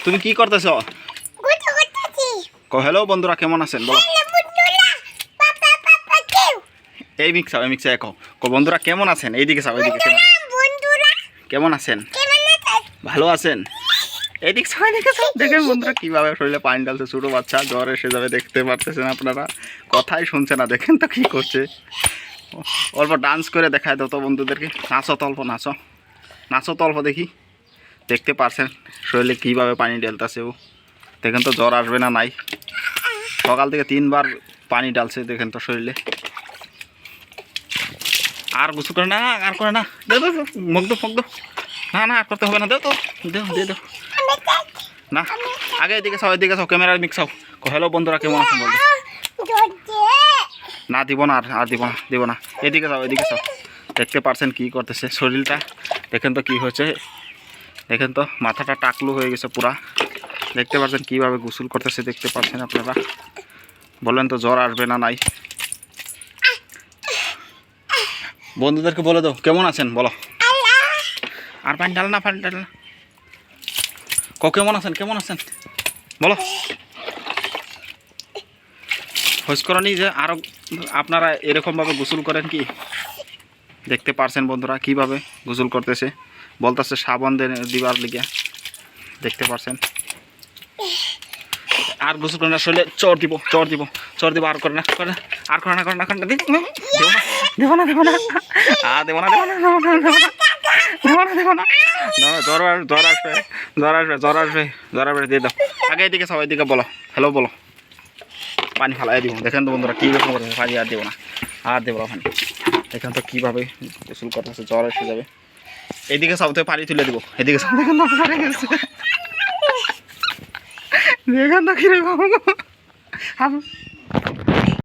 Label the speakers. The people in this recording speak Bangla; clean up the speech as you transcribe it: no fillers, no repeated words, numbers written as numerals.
Speaker 1: তুমি কি করতেছ? হ্যালো বন্ধুরা, কেমন আছেন বলো। এই মিক্সাও বন্ধুরা কেমন আছেন? এইদিকে চাও, এইদিকে কেমন আছেন? ভালো আছেন? এদিক সবাই দেখেছেন, দেখেন বন্ধুরা কিভাবে শরীরে পানি ডালছে। ছোটো বাচ্চা জ্বর এসে যাবে, দেখতে পারতেছেন আপনারা, কথাই শুনছে না। দেখেন তো কি করছে, অল্প ডান্স করে দেখায় দাও তো বন্ধুদেরকে। নাচো তো অল্প, নাচো তো অল্প দেখি। দেখতে পারছেন শরীরে কীভাবে পানি ঢেলতেছে ও। দেখেন তো জ্বর আসবে না নাই। সকাল থেকে 3 বার পানি ডালছে, দেখেন তো শরীরে। আর কিছু করে না, আর করে না। দে দো মুখ দো, না না আর করতে হবে না। দেও তো, দিয়ে দাও না। আগে এদিকে চাও, এদিকে চাও, ক্যামেরার মিক্স চাও। হ্যালো বন্ধুরা, কেমন আছেন বলতো। না দিব না, আর দিব না। এদিকে যাও, এদিকে চাও। দেখতে পারছেন কি করতেছে শরীরটা। দেখেন তো কি হয়েছে, দেখেন তো মাথাটা টাকলু হয়ে গেছে পুরা। দেখতে পাচ্ছেন কিভাবে গোসল করতেছে, দেখতে পাচ্ছেন আপনারা। বলেন তো জ্বর আসবে না নাই? বন্ধুদেরকে বলে দাও কেমন আছেন বলো। আর পানি ডাল না, কেমন আছেন বলো। খোঁজ করনি যে আরও আপনারা এরকমভাবে গোসল করেন কি? দেখতে পারছেন বন্ধুরা কিভাবে গোসল করতেছে, বলতেছে সাবান দিবার লিগে। দেখতে পারছেন। আর গোসল করে না, শরীরে চর দিব। আর করে না, জ্বর আসবে দিয়ে দাও। আগে এদিকে সবাই এদিকে বলো, হ্যালো বলো। পানি ফালাই দিব। দেখেন তো বন্ধুরা কী রকম করে পানি আর দেবো না, পানি। দেখেন তো কীভাবে গোসল করতেছে, জ্বর এসে যাবে। এদিকে সব থেকে পানি তুলে দিব। এদিকে সব দেখেন তো পড়ে গেছে, দেখেন তো কীরকম।